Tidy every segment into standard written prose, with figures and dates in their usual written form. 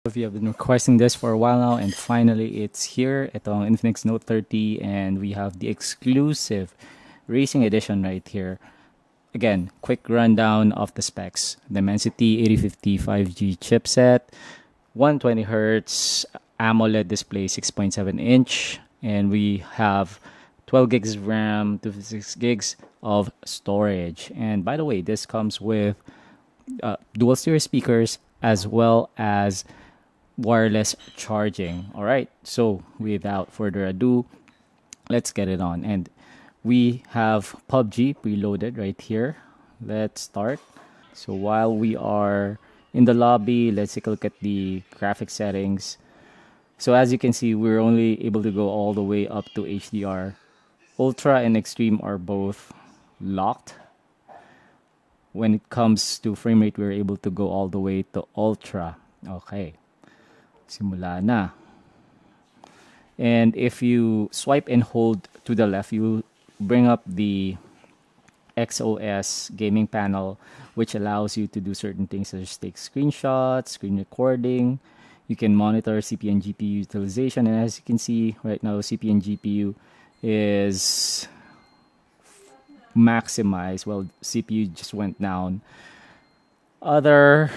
If you have been requesting this for a while now, and finally it's here. Itong Infinix Note 30, and we have the exclusive racing edition right here. Again, quick rundown of the specs. Dimensity 8050 5G chipset, 120 hertz AMOLED display, 6.7 inch, and we have 12 gigs of RAM, 256 gigs of storage. And by the way, this comes with dual stereo speakers as well as wireless charging. All right, so without further ado, let's get it on. And we have PUBG preloaded right here. Let's start. So while we are in the lobby, let's take a look at the graphic settings. So as you can see, we're only able to go all the way up to HDR. Ultra and Extreme are both locked. When it comes to frame rate, we're able to go all the way to Ultra. Okay. Simula na. And if you swipe and hold to the left, you bring up the XOS gaming panel, which allows you to do certain things such as take screenshots, screen recording. You can monitor CPU and GPU utilization. And as you can see right now, CPU and GPU is maximized. Well, CPU just went down. Other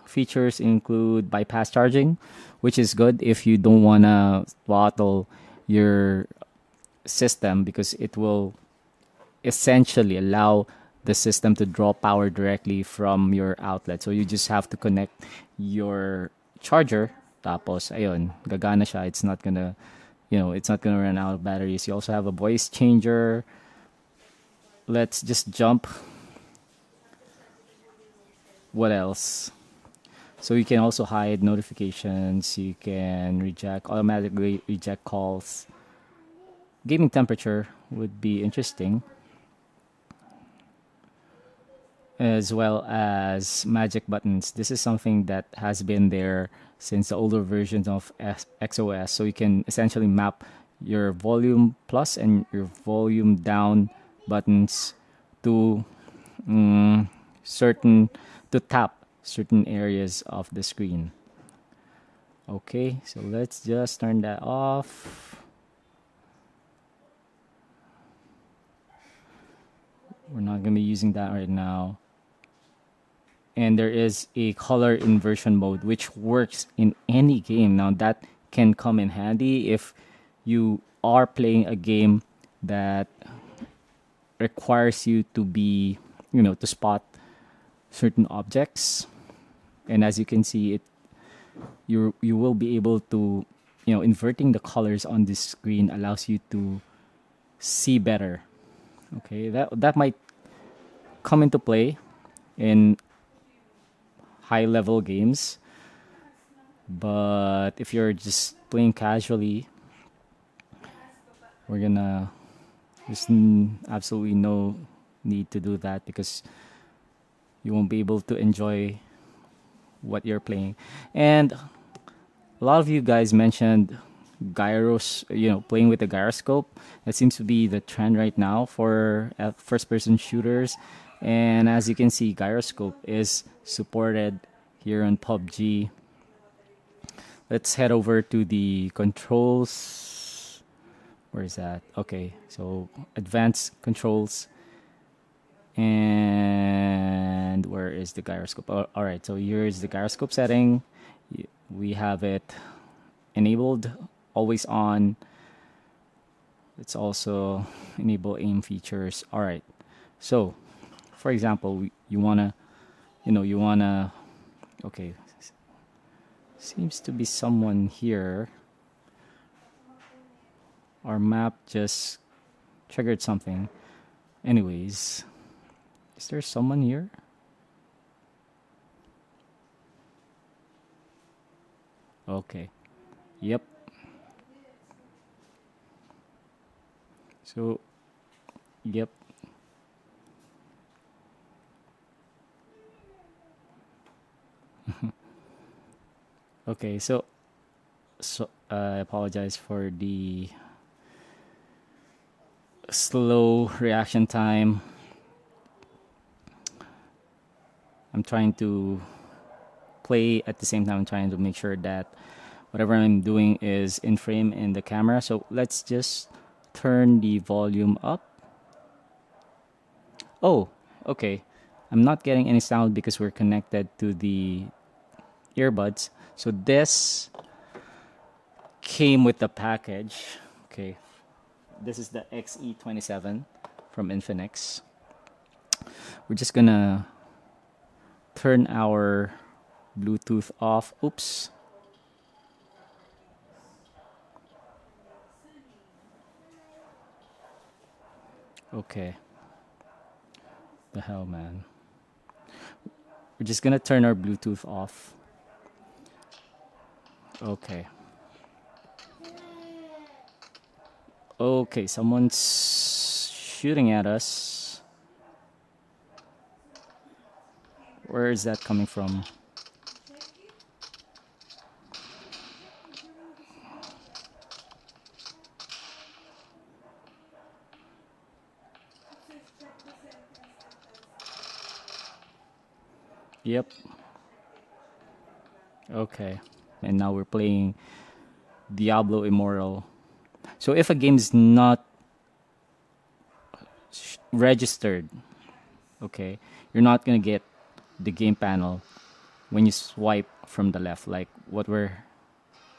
features include bypass charging, which is good if you don't want to throttle your system, because it will essentially allow the system to draw power directly from your outlet. So you just have to connect your charger, tapos ayun, gagana siya. It's not gonna, it's not gonna run out of batteries. You also have a voice changer. Let's just jump. What else? So you can also hide notifications. You can automatically reject calls. Gaming temperature would be interesting, as well as magic buttons. This is something that has been there since the older versions of XOS. So you can essentially map your volume plus and your volume down buttons to tap certain areas of the screen. Okay, so let's just turn that off. We're not going to be using that right now. And there is a color inversion mode, which works in any game. Now, that can come in handy if you are playing a game that requires you to be, to spot certain objects. And as you can see, you will be able to, inverting the colors on this screen allows you to see better. Okay, that might come into play in high level games, but if you're just playing casually, there's absolutely no need to do that, because you won't be able to enjoy what you're playing. And a lot of you guys mentioned gyros, playing with the gyroscope. That seems to be the trend right now for first-person shooters. And as you can see, gyroscope is supported here on PUBG. Let's head over to the controls. Where is that? Okay, so advanced controls. And where is the gyroscope? All right, so here's the gyroscope setting. We have it enabled, always on. Let's also enable aim features. All right, so for example, okay, seems to be someone here. Our map just triggered something. Anyways, is there someone here? Okay. Yep. So, yep. Okay, so I apologize for the slow reaction time. I'm trying to play at the same time. I'm trying to make sure that whatever I'm doing is in frame in the camera. So let's just turn the volume up. Oh, okay. I'm not getting any sound because we're connected to the earbuds. So this came with the package. Okay. This is the XE27 from Infinix. We're just gonna turn our Bluetooth off. Oops. Okay. The hell, man. We're just gonna turn our Bluetooth off. Okay. Okay, someone's shooting at us. Where is that coming from? Yep. Okay. And now we're playing Diablo Immortal. So if a game is not registered, okay, you're not gonna get the game panel when you swipe from the left, like what we're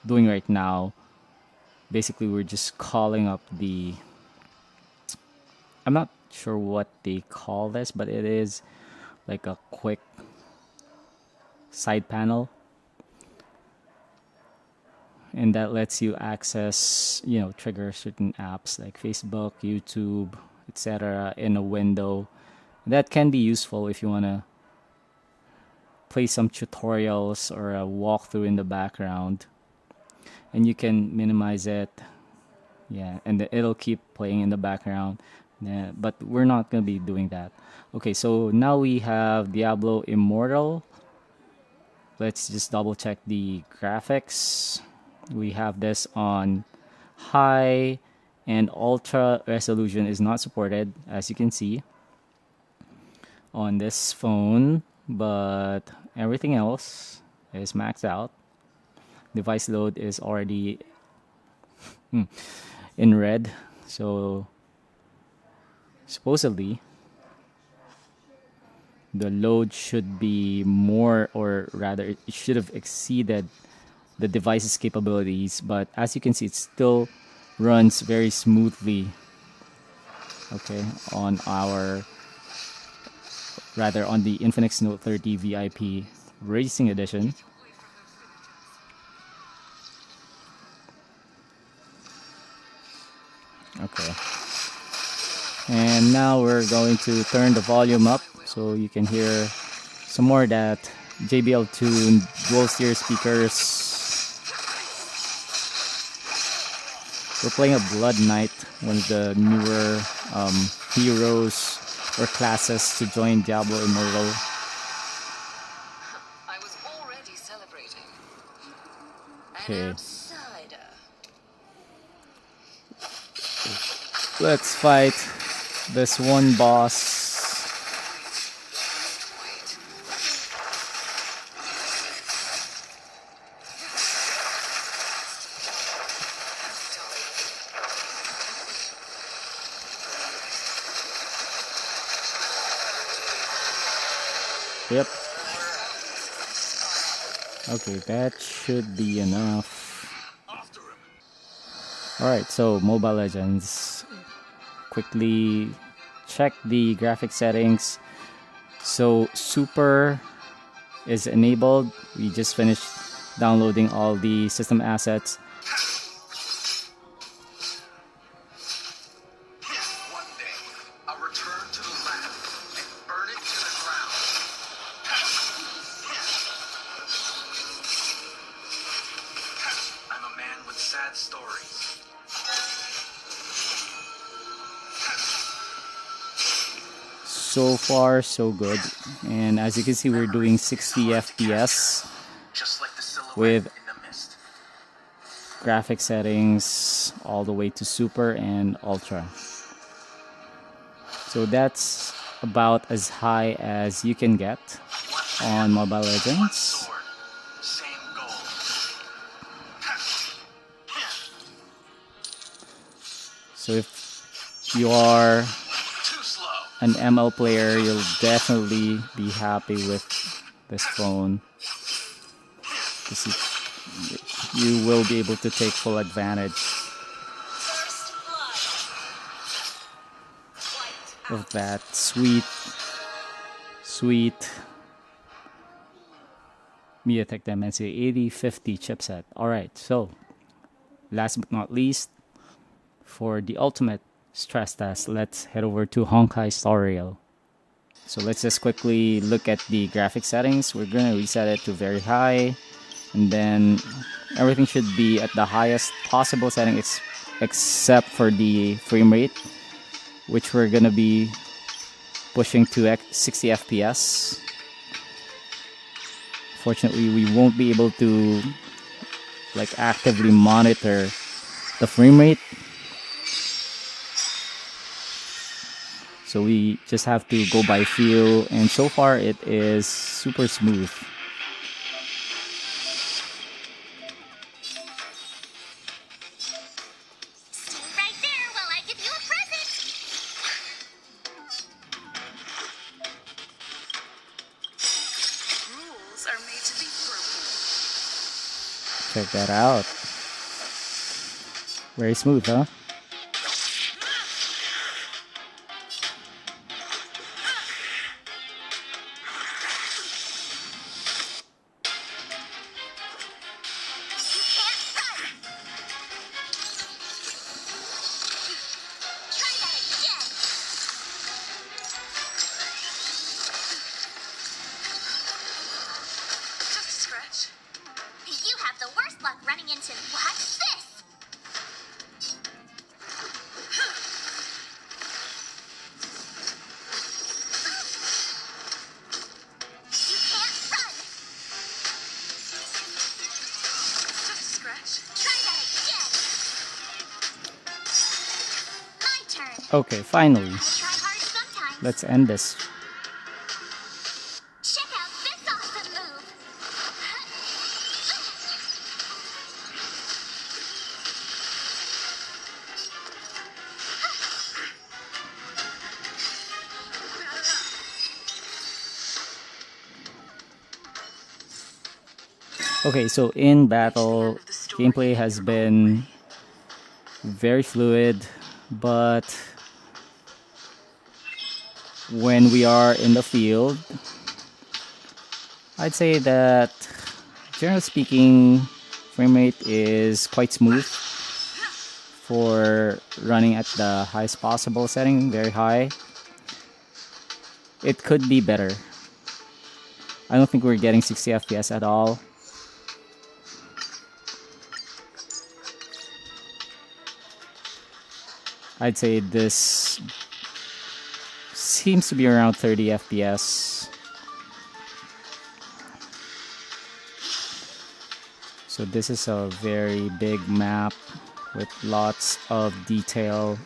doing right now. Basically, we're just calling up the, I'm not sure what they call this, but it is like a quick side panel, and that lets you access, trigger certain apps like Facebook, YouTube, etc. in a window. That can be useful if you want to play some tutorials or a walkthrough in the background, and you can minimize it, and it'll keep playing in the background. Yeah, but we're not gonna be doing that. Okay, so now we have Diablo Immortal. Let's just double check the graphics. We have this on high, and ultra resolution is not supported, as you can see on this phone, but everything else is maxed out. Device load is already in red, so supposedly the load should be more, or rather it should have exceeded the device's capabilities, but as you can see, it still runs very smoothly, okay, on the Infinix Note 30 VIP Racing Edition. Okay. And now we're going to turn the volume up so you can hear some more of that JBL tuned dual steer speakers. We're playing a Blood Knight, one of the newer heroes or classes to join Diablo Immortal. I was already celebrating. Okay. Outsider. Let's fight this one boss. Yep. Okay, that should be enough. Alright, so Mobile Legends. Quickly check the graphic settings. So Super is enabled. We just finished downloading all the system assets. One day, I'll return to the lab and burn it to the ground. I'm a man with sad stories. So far, so good. And as you can see, we're doing 60 FPS Just like the silhouette with in the mist. graphic settings all the way to Super and Ultra. So that's about as high as you can get on Mobile Legends. So if you are Too slow. an ML player, you'll definitely be happy with this phone. Because you will be able to take full advantage First blood. of that sweet MediaTek Dimensity 8050 chipset. Alright, so last but not least, for the ultimate stress test, let's head over to Honkai Star Rail. So let's just quickly look at the graphic settings. We're going to reset it to very high, and then everything should be at the highest possible setting except for the frame rate, which we're going to be pushing to 60 FPS. Fortunately, we won't be able to like actively monitor the frame rate, so we just have to go by feel, and so far it is super smooth. Stay right there while I give you a present. Rules are made to be broken. Check that out. Very smooth, huh? You can't run. Try that again. Just a scratch. You have the worst luck running into watch this. You can't run. Just a scratch. Try that again. My turn. Okay, finally. Gotta try hard sometimes. Let's end this. Check out this awesome move. Okay, so in battle, gameplay has been very fluid, but when we are in the field, I'd say that, generally speaking, frame rate is quite smooth for running at the highest possible setting, very high. It could be better. I don't think we're getting 60 FPS at all. I'd say this seems to be around 30 FPS. So this is a very big map with lots of detail.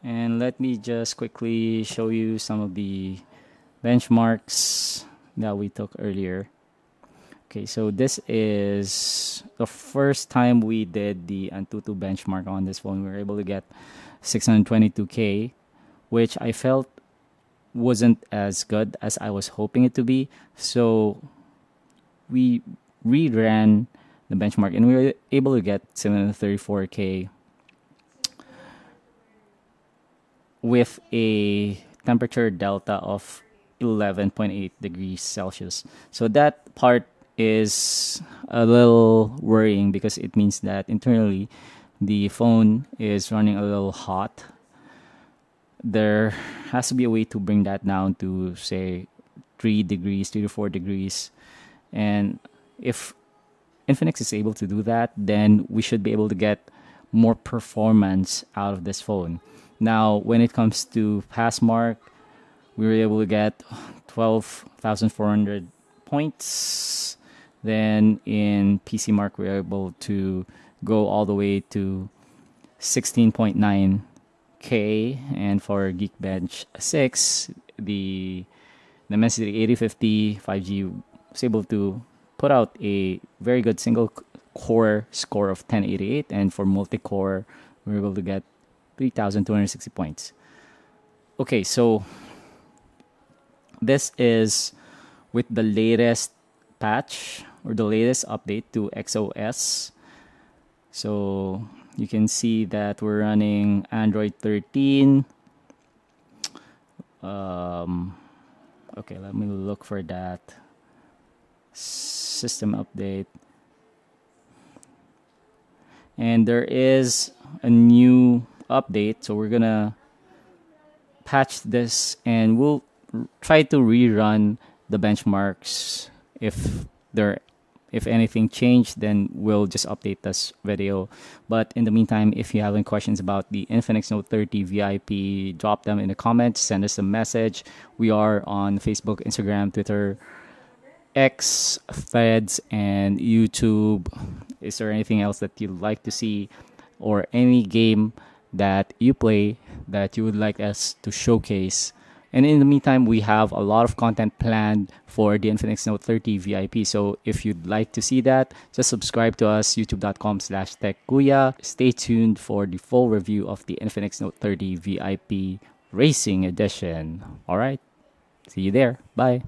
And let me just quickly show you some of the benchmarks that we took earlier. Okay, so this is the first time we did the AnTuTu benchmark on this phone. We were able to get 622K, which I felt wasn't as good as I was hoping it to be. So we reran the benchmark and we were able to get 734K with a temperature delta of 11.8 degrees Celsius. So that part is a little worrying because it means that internally the phone is running a little hot. There has to be a way to bring that down to, say, 3 to 4 degrees. And if Infinix is able to do that, then we should be able to get more performance out of this phone. Now, when it comes to pass mark, we were able to get 12,400 points. Then in PC mark, we were able to go all the way to 16.9K. And for Geekbench 6, the Dimensity 8050 5G was able to put out a very good single core score of 1088. And for multi-core, we were able to get 3,260 points. Okay, so this is with the latest patch or the latest update to XOS. So you can see that we're running Android 13. Okay, let me look for that system update. And there is a new update, so we're gonna patch this and we'll try to rerun the benchmarks. If anything changed, then we'll just update this video. But in the meantime, if you have any questions about the Infinix Note 30 VIP, drop them in the comments, send us a message. We are on Facebook, Instagram, Twitter, X, Threads, and YouTube. Is there anything else that you'd like to see, or any game that you play that you would like us to showcase? And in the meantime, we have a lot of content planned for the Infinix Note 30 VIP. So if you'd like to see that, just subscribe to us, youtube.com/techkuya. Stay tuned for the full review of the Infinix Note 30 VIP Racing Edition. All right. See you there. Bye.